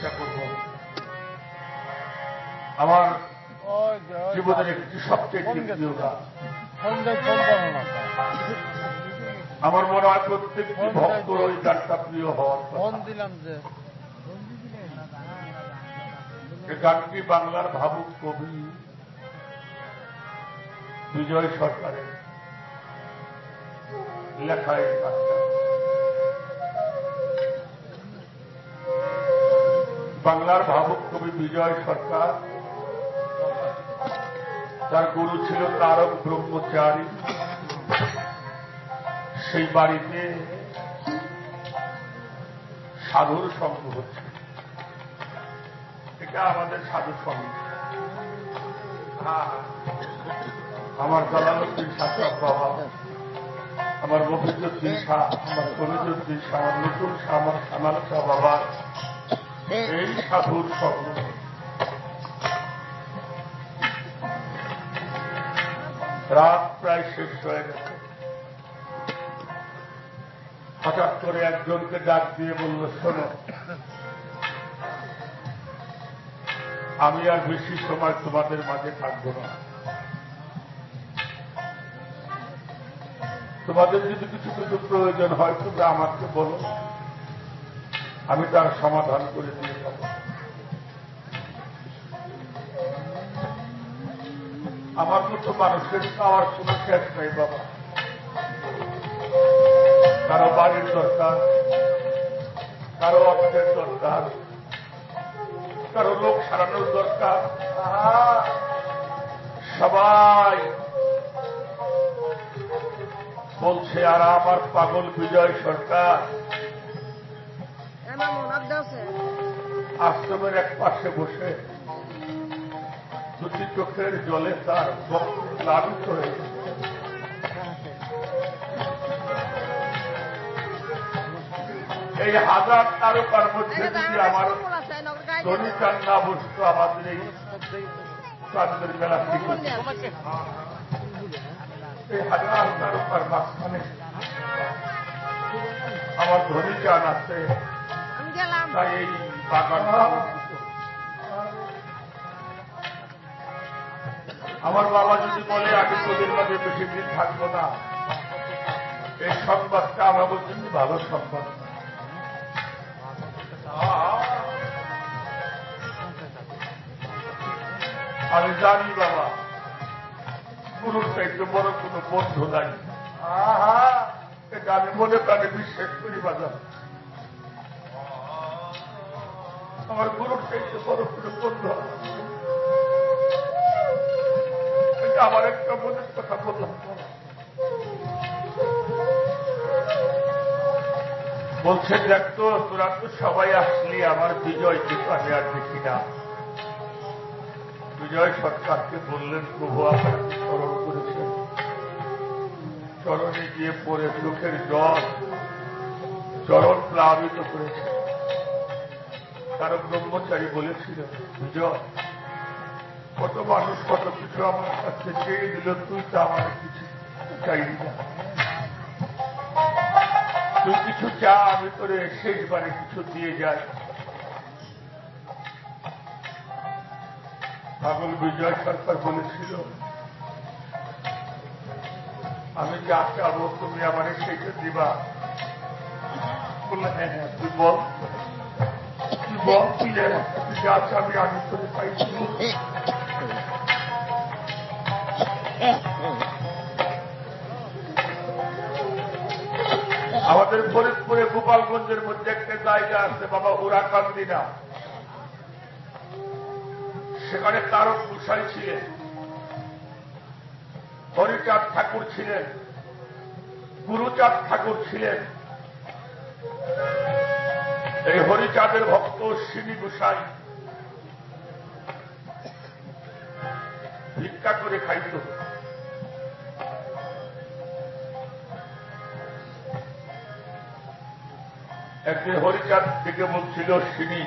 চেষ্টা করব আমার জীবনের একটি সবচেয়ে প্রিয় গান। আমার মনে হয় প্রত্যেকটি ভক্তর ওই গানটা প্রিয় হওয়ার গানটি বাংলার ভাবুক কবি বিজয় সরকারের লেখা এই গানটা। বাংলার ভাবুক কবি বিজয় সরকার, তার গুরু ছিল তারক ব্রহ্মচারী। সেই বাড়িতে সাধুর সঙ্গ হচ্ছে, এটা আমাদের সাধু সঙ্গ। আমার জালালউদ্দিন শাহ বাবা, আমার মফিজউদ্দিন শাহ, আমার কবিজউদ্দিন শাহ, আমার নতুন শাহ, আমার সানাল শাহ বাবা, এই সাধুর সঙ্গ। রাত প্রায় শেষ হয়ে গেছে, হঠাৎ করে একজনকে ডাক দিয়ে বলল, শোনো, আমি আর বেশি সময় তোমাদের মাঝে থাকবো না। তোমাদের যদি কিছু কিছু প্রয়োজন হয় তোমরা আমাকে বলো, আমি তার সমাধান করে দিয়ে যাব। আমার মতো মানুষের পাওয়ার কোন শেষ নেই বাবা। কারো বাড়ির দরকার, কারো অর্থের দরকার, কারো লোক সারানোর দরকার, সবাই বলছে। আর আমার পাগল বিজয় সরকার আশ্রমের এক পাশে বসে দুটি চোখের জলে তার বক্ষ প্লাবিত হয়েছে। এই হাজার তারকার মধ্যে যদি আমার ধনীচান না বসত, আমাদের এই চাঁদের মেলা থেকে এই হাজার তারকার মাঝখানে আমার ধনীচান আছে, তাই এই বাগানটা আমার বাবা যদি বলে আমি তোদের মাঝে বেশি দিন থাকবো না, এই সংবাদটা আমাদের জন্য ভালো সংবাদ। আমি জানি বাবা, গুরুর চাইতে বড় কোনো বন্ধু নাই। এটা আমি মনে প্রাণে বিশ্বাস করি বাজার। আমার গুরুর চাইতে বড় কোনো বন্ধু, এটা আমার একটা মনের কথা বললাম। বলছে দেখতো, তোরা তো সবাই আসলি, আমার বিজয়কে তো আমি আর দেখি না। বিজয় সরকারকে বললেন, প্রভু আপনাকে স্মরণ করেছেন, চরণে গিয়ে পড়ে চোখের জল চরণ প্লাবিত করেছে। কারণ ব্রহ্মচারী বলেছিল, বিজয় কত মানুষ কত কিছু আমার কাছে চেয়ে দিল, তুই তো আমার কিছু চাইলি না। তুই কিছু চা, আমি তোরে শেষবারে কিছু দিয়ে যাই। পাগল বিজয় সরকার বলেছিল, আমি যা চাবো তুমি আমার সেইটা দিবা। বললে হ্যাঁ হ্যাঁ, তুই বল, তুই বল, তুই যা চাবি আমি তোরে পাইছি। আমাদের ফরিদপুরে গোপালগঞ্জের মধ্যে একটা জায়গা আছে বাবা, হুরাকান্দিনা। সেখানে তারক গোসাই ছিলেন, হরিচাঁদ ঠাকুর ছিলেন, গুরুচাঁদ ঠাকুর ছিলেন। এই হরিচাঁদের ভক্ত সিনি গোসাই ভিক্ষা করে খাইত। একদিন হরিচাঁদ থেকে বলছিল, সিনি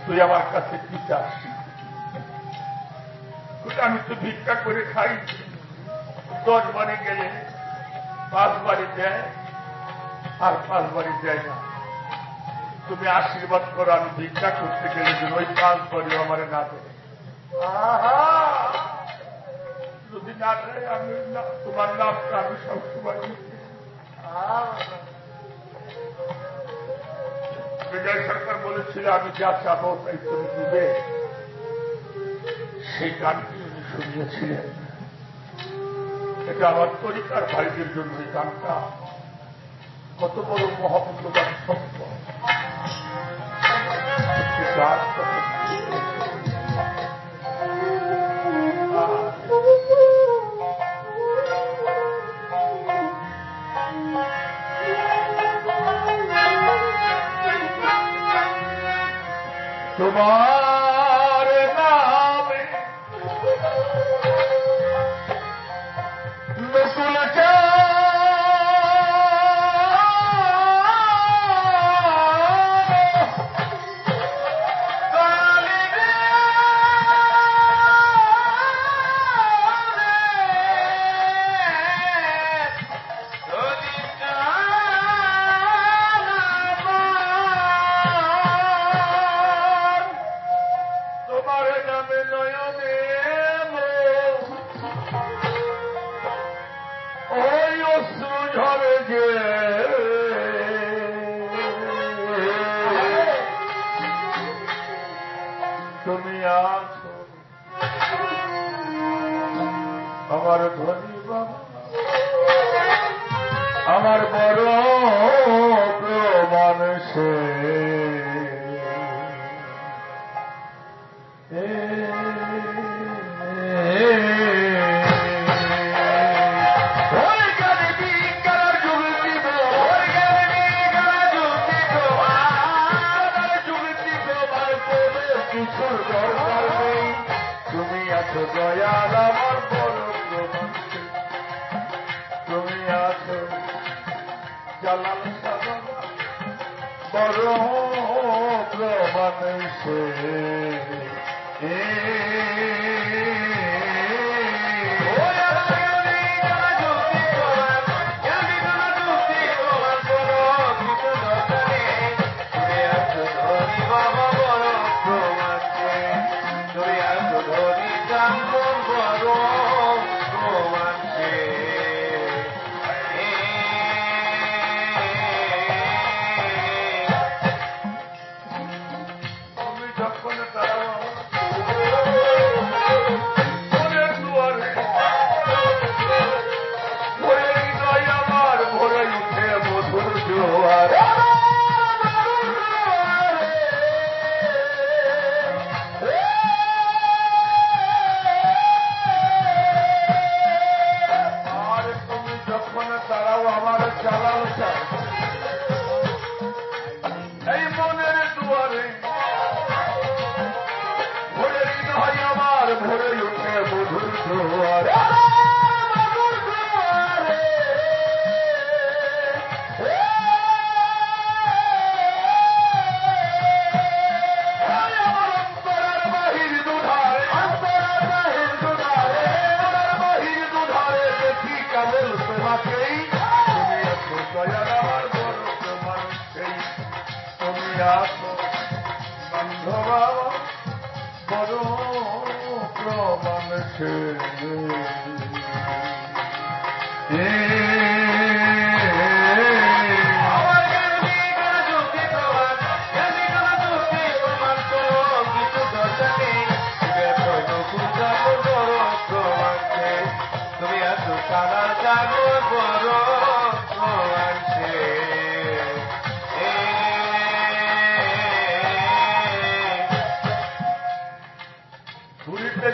তুই আমার কাছে কি চাস? আমি তো ভিক্ষা করে খাই, 10 বাড়ি গেলে 5 বাড়ি দেয় আর 5 বাড়ি দেয় না। তুমি আশীর্বাদ করো, আমি ভিক্ষা করতে গেলে যেন ওই কাজ করি আমার না দেবে। যদি না দেয় আমি তোমার নামটা আমি সবসময় বিজয় সরকার বলেছিল আমি যা চাবো তাই তুমি দিবে। সেই গানটি উনি শুনিয়েছিলেন। এটা আমার তরিকার ভাইদের জন্য এই গানটা কত বড় মহামূল্যবান সত্য। তোমার নামে নতুন তুমি আছো আমার ধনী বাবা, আমার বড় মানুষে তুমি আছো দয়াল আমার বড় প্রমাণ, তুমি আছো জালাল বড় প্রমাণ সে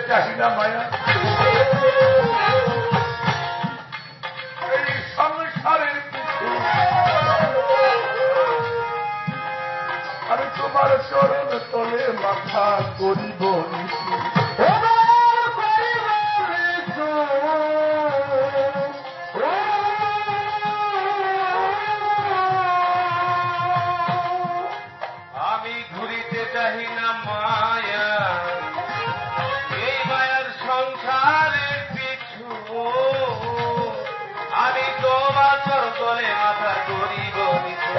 চাহিদা মায়া এই সংসারের কিছু আমি তোমার চরণ তলে মাথা করিব আমি ঘুরিতে চাহি না মায়া, এই মায়ার সংসারের পিছু আমি তোমার চরণ তলে মাথা করিব নিচু।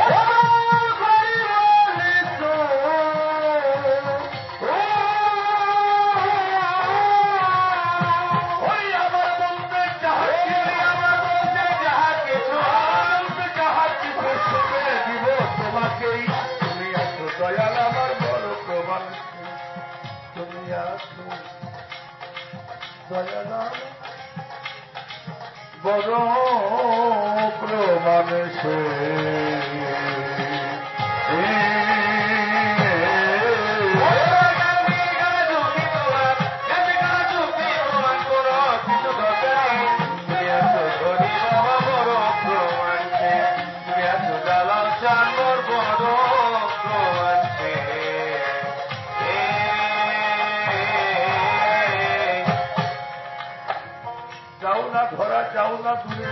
দয়ালাল বড় প্রমাণে যাও না ধরা, যাও না দূরে,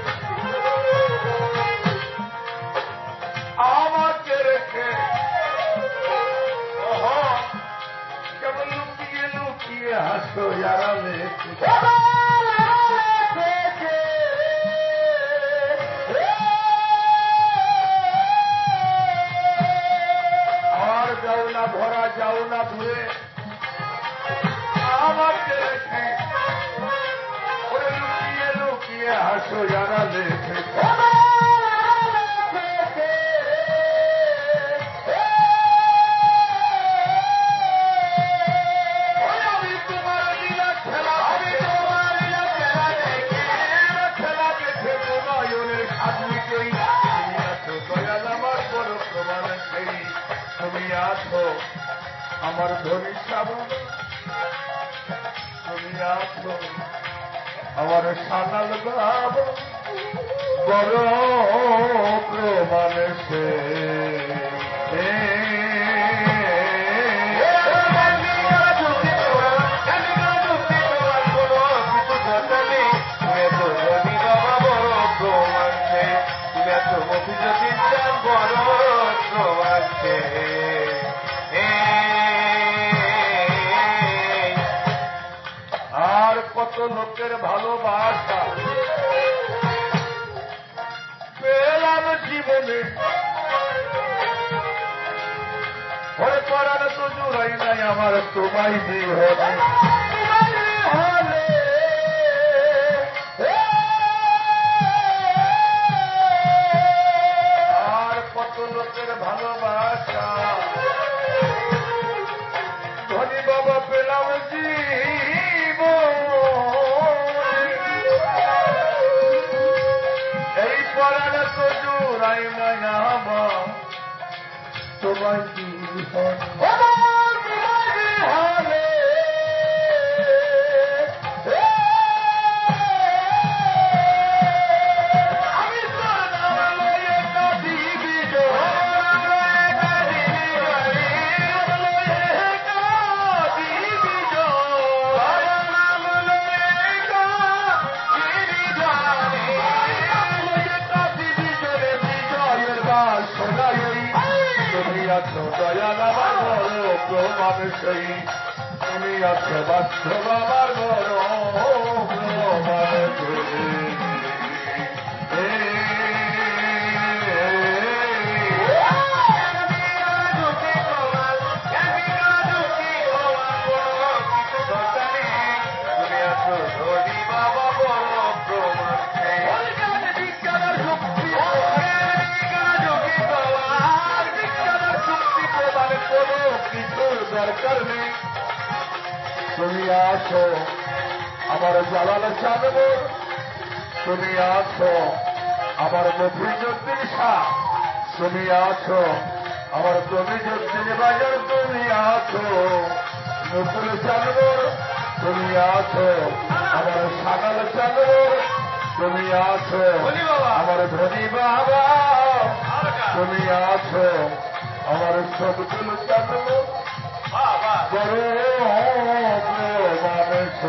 আমাকে রেখে কেবল লুকিয়ে লুকিয়ে হাসো আড়ালে। আর যাও না ধরা, যাও না দূরে, আমাকে রেখে লুকিয়ে লুকিয়ে হাসো আড়ালে। তুমি আছো আমার ধনী শ্রাবণ, তুমি আছো আমার সানাল বাব, বড় প্রমাণে সে আর কত লোকের ভালোবাসা পেলাম জীবনে, ভয় করার তো জোড়াই নাই আমার তোমায় জীবনে। আর কত লোকের ভালোবাসা ধনী বাবা পেলাম এই পরার তো জোড়াই নাই আমার তোমায় জীবনে। তুমি আছো দয়াল আমার বড় প্রমাণ সেই, তুমি আছো বাস্তব আমার বড় প্রমাণ সেই। তুমি আছো আমার জালাল চাঁদপুর, তুমি আছো আমার মফিজুদ্দিন শাহ, তুমি আছো আমার কবিজুদ্দিন বাজার, তুমি আছো নকুল চাঁদপুর, তুমি আছো আমার সাগাল চাঁদপুর, তুমি আছো আমার ধনী বাবা, তুমি আছো আমার সবগুল চাঁদপুর, বড় মানুষ।